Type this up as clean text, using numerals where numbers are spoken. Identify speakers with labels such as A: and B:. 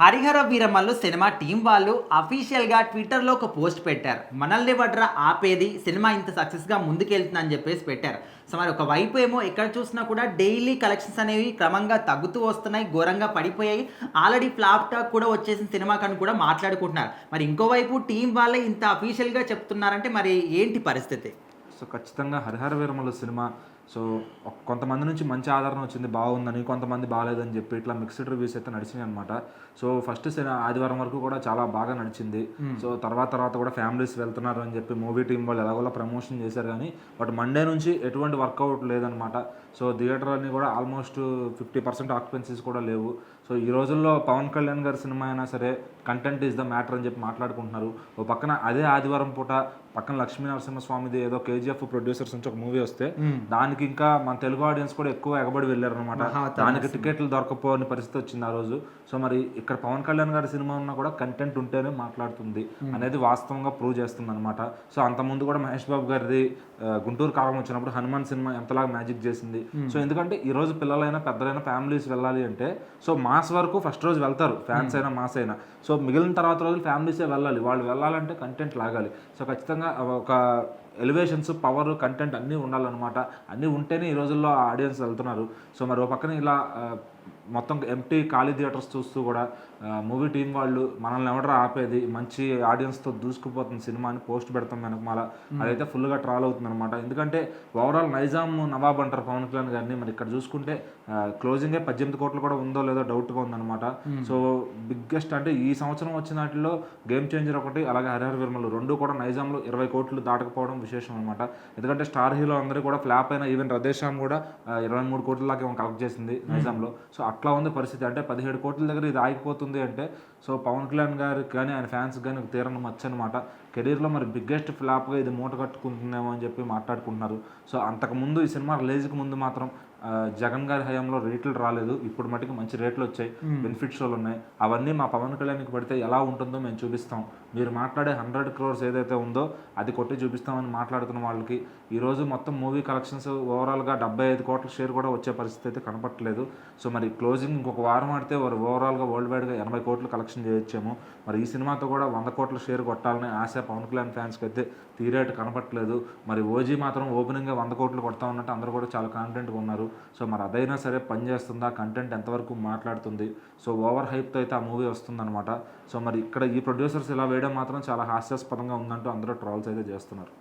A: Harihara Veeramallu cinema team వాళ్ళు అఫీషియల్‌గా ట్విట్టర్‌లో ఒక పోస్ట్ పెట్టారు. మనల్ని ఎవడ్రా ఆపేది సినిమా ఇంత సక్సెస్‌గా ముందుకెళ్తుందని చెప్పేసి పెట్టారు. సో, మరి ఒక వైపు ఏమో ఎక్కడ చూసినా కూడా డైలీ కలెక్షన్స్ అనేవి క్రమంగా తగ్గుతూ వస్తున్నాయి. ఘోరంగా పడిపోయాయి. ఆల్రెడీ ఫ్లాప్ టాక్ కూడా వచ్చేసిన సినిమాకని కూడా మాట్లాడుకుంటున్నారు. మరి ఇంకోవైపు టీం వాళ్ళే ఇంత అఫీషియల్‌గా చెప్తున్నారంటే మరి ఏంటి పరిస్థితి?
B: సో, ఖచ్చితంగా 'హరిహర వీరమల్లు' సినిమా సో, కొంతమంది నుంచి మంచి ఆదరణ వచ్చింది బాగుందని, కొంతమంది బాలేదని చెప్పి ఇట్లా మిక్స్డ్ రివ్యూస్ అయితే నడిచినాయనమాట. సో, ఫస్ట్ ఆదివారం వరకు కూడా చాలా బాగా నడిచింది. సో, తర్వాత కూడా ఫ్యామిలీస్ వెళ్తున్నారు అని చెప్పి మూవీ టీం వాళ్ళు ఎలాగోలా ప్రమోషన్ చేశారు కానీ, బట్ మండే నుంచి ఎటువంటి వర్కౌట్ లేదనమాట. సో, థియేటర్ అన్నీ కూడా ఆల్మోస్ట్ 50% ఆక్యుపెన్సీస్ కూడా లేవు. సో, ఈ రోజుల్లో పవన్ కళ్యాణ్ గారి సినిమా అయినా సరే కంటెంట్ ఈజ్ ద మ్యాటర్ అని చెప్పి మాట్లాడుకుంటున్నారు. ఓ పక్కన అదే ఆదివారం పూట పక్కన లక్ష్మీ నరసింహస్వామిది ఏదో కేజీఎఫ్ ప్రొడ్యూసర్స్ నుంచి ఒక మూవీ వస్తే దానికి ఇంకా మన తెలుగు ఆడియన్స్ కూడా ఎక్కువ ఎగబడి వెళ్ళారు అనమాట. దానికి టికెట్లు దొరకపోని పరిస్థితి వచ్చింది ఆ రోజు. సో, మరి ఇక్కడ పవన్ కళ్యాణ్ గారి సినిమా ఉన్నా కూడా కంటెంట్ ఉంటేనే మాట్లాడుతుంది అనేది వాస్తవంగా ప్రూవ్ చేస్తుంది అనమాట. సో, అంతకుముందు కూడా మహేష్ బాబు గారిది గుంటూరు కాలం వచ్చినప్పుడు హనుమాన్ సినిమా ఎంతలాగా మ్యాజిక్ చేసింది. సో, ఎందుకంటే ఈ రోజు పిల్లలైనా పెద్దలైనా ఫ్యామిలీస్ వెళ్ళాలి అంటే సో మాస్ వరకు ఫస్ట్ రోజు వెళ్తారు, ఫ్యాన్స్ అయినా మాస్ అయినా. సో, మిగిలిన తర్వాత రోజులు ఫ్యామిలీసే వెళ్ళాలి. వాళ్ళు వెళ్ళాలంటే కంటెంట్ లాగాలి. సో, ఖచ్చితంగా ఒక ఎలివేషన్స్, పవర్, కంటెంట్ అన్నీ ఉండాలన్నమాట. అన్నీ ఉంటేనే ఈ రోజుల్లో ఆడియన్స్ వెళ్తున్నారు. సో, మరి ఒక పక్కన ఇలా మొత్తం ఎంటీ ఖాళీ థియేటర్స్ చూస్తూ కూడా మూవీ టీం వాళ్ళు మనల్ని ఎవడరా ఆపేది, మంచి ఆడియన్స్తో దూసుకుపోతుంది సినిమా అని పోస్ట్ పెడతాం వెనకమాల. అదైతే ఫుల్గా ట్రాల్ అవుతుంది అనమాట. ఎందుకంటే ఓవరాల్ నైజాం నవాబ్ అంటారు పవన్ కళ్యాణ్ గారిని. మరి ఇక్కడ చూసుకుంటే క్లోజింగే 18 కోట్లు కూడా ఉందో లేదో డౌట్గా ఉందన్నమాట. సో, బిగ్గెస్ట్ అంటే ఈ సంవత్సరం వచ్చిన వాటిలో గేమ్ చేంజర్ ఒకటి, అలాగే హరిహర వీరమల్లు రెండు కూడా నైజాంలో 20 కోట్లు దాటకపోవడం విశేషం అనమాట. ఎందుకంటే స్టార్ హీరో అందరూ కూడా ఫ్లాప్ అయిన ఈవెన్ రధేశ్యామ్ కూడా 23 కోట్ల దాకా ఏమో కలెక్ట్ చేసింది నైజాంలో. సో, అట్లా ఉంది పరిస్థితి. అంటే 17 కోట్ల దగ్గర ఇది ఆగిపోతుంది అంటే సో పవన్ కళ్యాణ్ గారికి కానీ ఆయన ఫ్యాన్స్ కానీ తీరని మచ్చనమాట. కెరీర్లో మరి బిగ్గెస్ట్ ఫ్లాప్గా ఇది మూట కట్టుకుంటుందేమో అని చెప్పి మాట్లాడుకుంటున్నారు. సో, అంతకుముందు ఈ సినిమా రిలీజ్కి ముందు మాత్రం జగన్ గారి హయాంలో రేట్లు రాలేదు. ఇప్పుడు మటుకు మంచి రేట్లు వచ్చాయి, బెనిఫిట్ షోలు ఉన్నాయి. అవన్నీ మా పవన్ కళ్యాణ్కి పడితే ఎలా ఉంటుందో మేము చూపిస్తాం. మీరు మాట్లాడే 100 crores ఏదైతే ఉందో అది కొట్టి చూపిస్తామని మాట్లాడుతున్న వాళ్ళకి ఈరోజు మొత్తం మూవీ కలెక్షన్స్ ఓవరాల్గా 75 కోట్ల షేర్ కూడా వచ్చే పరిస్థితి అయితే కనపట్లేదు. సో, మరి క్లోజింగ్ ఇంకొక వారం ఆడితే వారు ఓవరాల్గా వరల్డ్ వైడ్గా 80 కోట్లు కలెక్షన్ చేయొచ్చేమో. మరి ఈ సినిమాతో కూడా 100 కోట్ల షేర్ కొట్టాలని ఆశ పవన్ కళ్యాణ్ ఫ్యాన్స్కి అయితే తీరేటు కనపట్లేదు. మరి ఓజీ మాత్రం ఓపెనింగ్గా 100 కోట్లు కొడతా ఉన్నట్టు అందరూ కూడా చాలా కాన్ఫిడెంట్గా ఉన్నారు. సో, మరి అదైనా సరే పని చేస్తుందా, కంటెంట్ ఎంతవరకు మాట్లాడుతుంది. సో, ఓవర్ హైప్తో అయితే ఆ మూవీ వస్తుందన్నమాట. సో, మరి ఇక్కడ ఈ ప్రొడ్యూసర్స్ ఇలా వేయడం మాత్రం చాలా హాస్యాస్పదంగా ఉందంటూ అందరూ ట్రాల్స్ అయితే చేస్తున్నారు.